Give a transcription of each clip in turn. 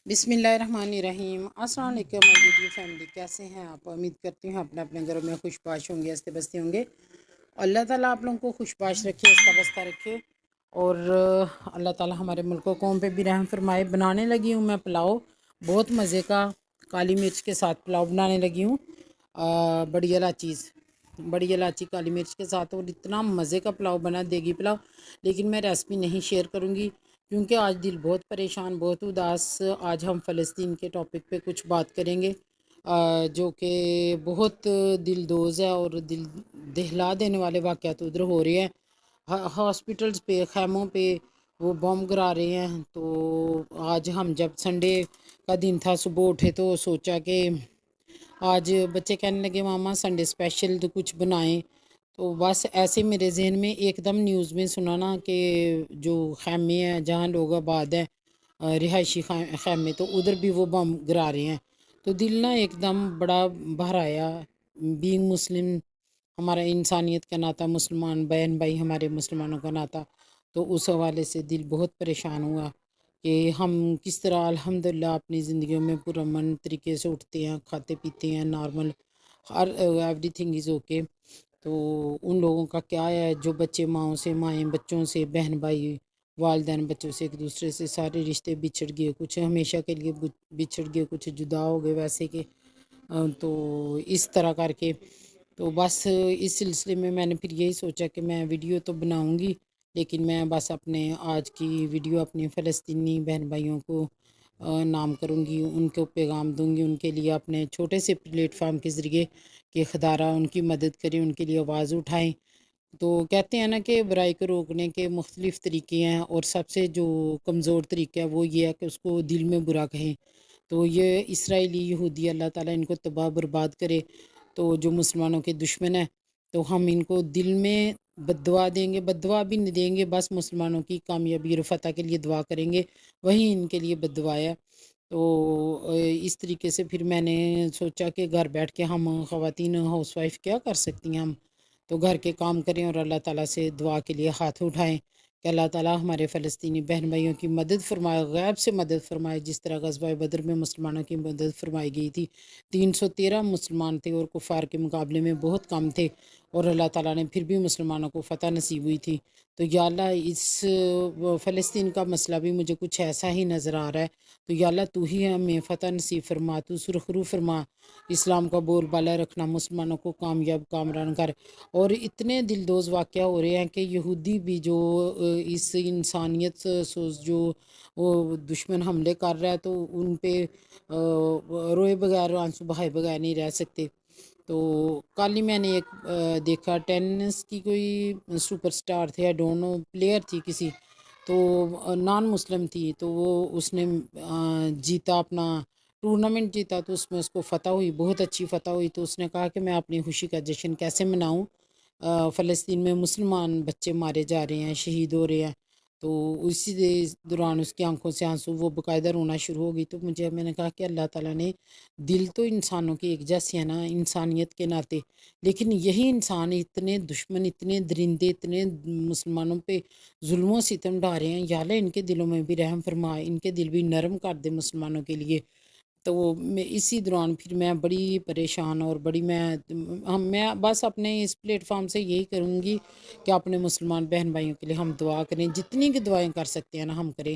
بسم اللہ الرحمن الرحیم۔ السلام علیکم میری یوٹیوب فیملی، کیسے ہیں آپ؟ امید کرتی ہوں اپنے اپنے گھروں میں خوش باش ہوں گے، ہنستے بستے ہوں گے۔ اللہ تعالیٰ آپ لوگوں کو خوش باش رکھے، ہنستا بستا رکھے، اور اللہ تعالیٰ ہمارے ملک و قوم پہ بھی رحم فرمائے۔ بنانے لگی ہوں میں پلاؤ، بہت مزے کا کالی مرچ کے ساتھ پلاؤ بنانے لگی ہوں، بڑی الائچی کالی مرچ کے ساتھ، اور اتنا مزے کا پلاؤ بنا، دیگی پلاؤ۔ لیکن میں ریسپی نہیں شیئر کروں گی کیونکہ آج دل بہت پریشان، بہت اداس۔ آج ہم فلسطین کے ٹاپک پہ کچھ بات کریں گے، جو کہ بہت دل دوز ہے اور دل دہلا دینے والے واقعات ادھر ہو رہے ہیں۔ ہاسپٹلز پہ، خیموں پہ وہ بم گرا رہے ہیں۔ تو آج ہم جب سنڈے کا دن تھا، صبح اٹھے تو سوچا کہ آج بچے کہنے لگے ماما سنڈے اسپیشل تو کچھ بنائیں۔ تو بس ایسے میرے ذہن میں ایک دم نیوز میں سنا نا کہ جو خیمے ہیں جہاں لوگ آباد ہیں، رہائشی خیمے، تو ادھر بھی وہ بم گرا رہے ہیں۔ تو دل نا ایک دم بڑا باہر آیا۔ بینگ مسلم، ہمارا انسانیت کا ناطہ، مسلمان بہن بھائی ہمارے مسلمانوں کا ناطہ، تو اس حوالے سے دل بہت پریشان ہوا کہ ہم کس طرح الحمدللہ اپنی زندگیوں میں پرامن طریقے سے اٹھتے ہیں، کھاتے پیتے ہیں، normal, Hare every thing is okay. تو ان لوگوں کا کیا ہے جو بچے ماؤں سے، مائیں بچوں سے، بہن بھائی والدین بچوں سے، ایک دوسرے سے سارے رشتے بچھڑ گئے، کچھ ہمیشہ کے لیے بچھڑ گئے، کچھ جدا ہو گئے ویسے کہ تو اس طرح کر کے، تو بس اس سلسلے میں نے پھر یہی سوچا کہ میں ویڈیو تو بناؤں گی، لیکن میں بس اپنے آج کی ویڈیو اپنے فلسطینی بہن بھائیوں کو نام کروں گی، ان کو پیغام دوں گی، ان کے لیے اپنے چھوٹے سے پلیٹ فارم کے ذریعے کہ خدارہ ان کی مدد کریں، ان کے لیے آواز اٹھائیں۔ تو کہتے ہیں نا کہ برائی کو روکنے کے مختلف طریقے ہیں، اور سب سے جو کمزور طریقہ ہے وہ یہ ہے کہ اس کو دل میں برا کہیں۔ تو یہ اسرائیلی یہودی، اللہ تعالیٰ ان کو تباہ برباد کرے۔ تو جو مسلمانوں کے دشمن ہیں، تو ہم ان کو دل میں بد دعا دیں گے، بد دعا بھی نہیں دیں گے، بس مسلمانوں کی کامیابی اور فتح کے لیے دعا کریں گے، وہی ان کے لیے بد دعا ہے۔ تو اس طریقے سے پھر میں نے سوچا کہ گھر بیٹھ کے ہم خواتین ہاؤس وائف کیا کر سکتی ہیں، ہم تو گھر کے کام کریں اور اللہ تعالیٰ سے دعا کے لیے ہاتھ اٹھائیں کہ اللہ تعالیٰ ہمارے فلسطینی بہن بھائیوں کی مدد فرمائے، غیب سے مدد فرمائے، جس طرح غزوہ بدر میں مسلمانوں کی مدد فرمائی گئی تھی۔ 313 مسلمان تھے اور کفار کے مقابلے میں بہت کم تھے، اور اللہ تعالیٰ نے پھر بھی مسلمانوں کو فتح نصیب ہوئی تھی۔ تو یا اللہ اس فلسطین کا مسئلہ بھی مجھے کچھ ایسا ہی نظر آ رہا ہے، تو یا اللہ تو ہی ہمیں فتح نصیب فرما، تو سرخرو فرما، اسلام کا بول بالا رکھنا، مسلمانوں کو کامیاب کامران کر۔ اور اتنے دلدوز واقعہ ہو رہے ہیں کہ یہودی بھی جو اس انسانیت سوز جو وہ دشمن حملے کر رہا ہے، تو ان پہ روئے بغیر، آنسو بہائے بغیر نہیں رہ سکتے۔ تو کل ہی میں نے ایک دیکھا، ٹینس کی کوئی سپر سٹار تھے، ڈونو پلیئر تھی کسی، تو نان مسلم تھی، تو وہ اس نے جیتا، اپنا ٹورنامنٹ جیتا، تو اس میں اس کو فتح ہوئی، بہت اچھی فتح ہوئی۔ تو اس نے کہا کہ میں اپنی خوشی کا جشن کیسے مناؤں، فلسطین میں مسلمان بچے مارے جا رہے ہیں، شہید ہو رہے ہیں۔ تو اسی دوران اس کی آنکھوں سے آنسو، وہ باقاعدہ رونا شروع ہو گئی۔ تو میں نے کہا کہ اللہ تعالیٰ نے دل تو انسانوں کے ایک جیسے ہیں نا، انسانیت کے ناطے، لیکن یہی انسان اتنے دشمن، اتنے درندے، اتنے مسلمانوں پہ ظلم و ستم ڈھا رہے ہیں۔ یا اللہ ان کے دلوں میں بھی رحم فرما، ان کے دل بھی نرم کر دے مسلمانوں کے لیے۔ تو میں اسی دوران پھر میں بڑی پریشان، اور بڑی میں بس اپنے اس پلیٹ فارم سے یہی کروں گی کہ اپنے مسلمان بہن بھائیوں کے لیے ہم دعا کریں، جتنی کی دعائیں کر سکتے ہیں نا ہم کریں۔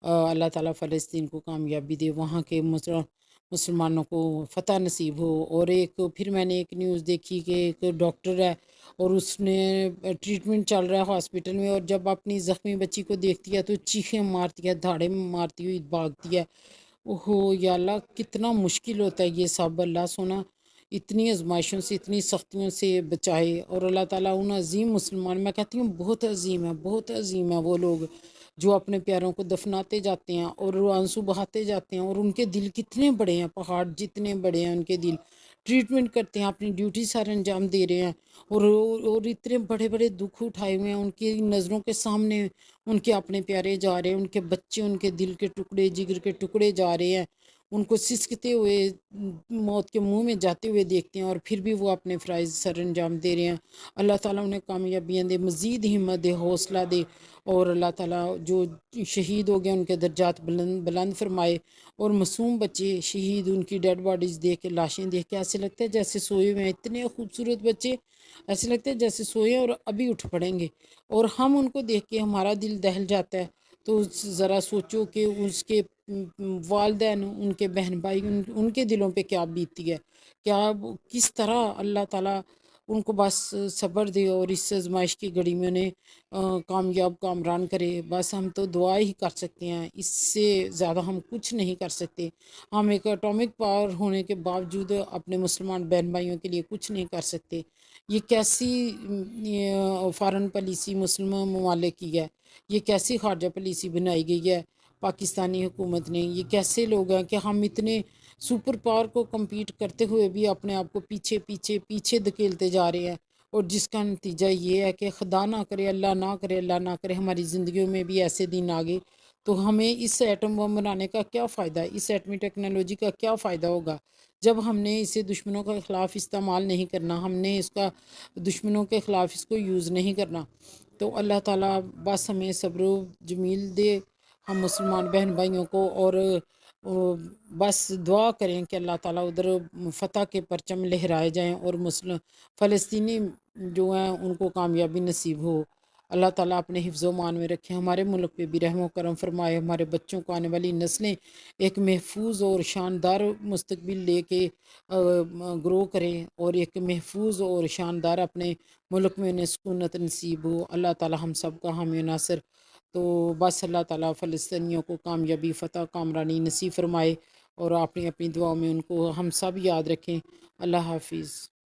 اللہ تعالیٰ فلسطین کو کامیابی دے، وہاں کے مسلمانوں کو فتح نصیب ہو۔ اور پھر میں نے ایک نیوز دیکھی کہ ایک ڈاکٹر ہے، اور اس نے ٹریٹمنٹ چل رہا ہے ہاسپٹل میں، اور جب اپنی زخمی بچی کو دیکھتی ہے تو چیخیں مارتی ہے، دھاڑے مارتی ہوئی بھاگتی ہے۔ اوہو یا اللہ، کتنا مشکل ہوتا ہے یہ سب، اللہ سونا اتنی آزمائشوں سے، اتنی سختیوں سے بچائے۔ اور اللہ تعالیٰ ان عظیم مسلمان، میں کہتی ہوں بہت عظیم ہے، بہت عظیم ہے وہ لوگ جو اپنے پیاروں کو دفناتے جاتے ہیں اور آنسو بہاتے جاتے ہیں، اور ان کے دل کتنے بڑے ہیں، پہاڑ جتنے بڑے ہیں ان کے دل، ٹریٹمنٹ کرتے ہیں، اپنی ڈیوٹی سارے انجام دے رہے ہیں، اور اتنے بڑے بڑے دکھ اٹھائے ہوئے ہیں، ان کی نظروں کے سامنے ان کے اپنے پیارے جا رہے ہیں، ان کے بچے، ان کے دل کے ٹکڑے، جگر کے ٹکڑے جا رہے ہیں۔ ان کو سسکتے ہوئے موت کے منہ میں جاتے ہوئے دیکھتے ہیں، اور پھر بھی وہ اپنے فرائض سر انجام دے رہے ہیں۔ اللہ تعالیٰ انہیں کامیابیاں دے، مزید ہمت دے، حوصلہ دے، اور اللہ تعالیٰ جو شہید ہو گئے ان کے درجات بلند بلند فرمائے۔ اور معصوم بچے شہید، ان کی ڈیڈ باڈیز دیکھ کے، لاشیں دیکھ کے ایسے لگتا ہے جیسے سوئے ہوئے ہیں، اتنے خوبصورت بچے، ایسے لگتا ہے جیسے سوئے ہیں اور ابھی اٹھ پڑیں گے، اور ہم ان کو دیکھ کے ہمارا دل دہل جاتا ہے۔ تو ذرا سوچو کہ اس کے والدین، ان کے بہن بھائی، ان کے دلوں پہ کیا بیتتی ہے، کیا کس طرح اللہ تعالیٰ ان کو بس صبر دے، اور اس آزمائش کی گھڑی میں انہیں کامیاب کامران کرے۔ بس ہم تو دعا ہی کر سکتے ہیں، اس سے زیادہ ہم کچھ نہیں کر سکتے۔ ہم ایک اٹامک پاور ہونے کے باوجود اپنے مسلمان بہن بھائیوں کے لیے کچھ نہیں کر سکتے۔ یہ کیسی فارن پالیسی مسلم ممالک کی ہے، یہ کیسی خارجہ پالیسی بنائی گئی ہے پاکستانی حکومت نے؟ یہ کیسے لوگ ہیں کہ ہم اتنے سپر پاور کو کمپیٹ کرتے ہوئے بھی اپنے آپ کو پیچھے پیچھے پیچھے دھکیلتے جا رہے ہیں، اور جس کا نتیجہ یہ ہے کہ خدا نہ کرے، اللہ نہ کرے، اللہ نہ کرے ہماری زندگیوں میں بھی ایسے دن آگے، تو ہمیں اس ایٹم بم بنانے کا کیا فائدہ ہے؟ اس ایٹمی ٹیکنالوجی کا کیا فائدہ ہوگا جب ہم نے اسے دشمنوں کے خلاف استعمال نہیں کرنا، ہم نے اس کا دشمنوں کے خلاف اس کو یوز نہیں کرنا؟ تو اللہ تعالیٰ بس ہمیں صبر و جمیل دے، ہم مسلمان بہن بھائیوں کو، اور بس دعا کریں کہ اللہ تعالیٰ ادھر فتح کے پرچم لہرائے جائیں، اور مسلم فلسطینی جو ہیں ان کو کامیابی نصیب ہو۔ اللہ تعالیٰ اپنے حفظ و مان میں رکھیں، ہمارے ملک پہ بھی رحم و کرم فرمائے، ہمارے بچوں کو، آنے والی نسلیں ایک محفوظ اور شاندار مستقبل لے کے گرو کریں، اور ایک محفوظ اور شاندار اپنے ملک میں انہیں سکونت نصیب ہو۔ اللہ تعالیٰ ہم سب کا حامی و ناصر۔ تو بس اللہ تعالیٰ فلسطینیوں کو کامیابی، فتح، کامرانی نصیب فرمائے، اور اپنی اپنی دعاؤں میں ان کو ہم سب یاد رکھیں۔ اللہ حافظ۔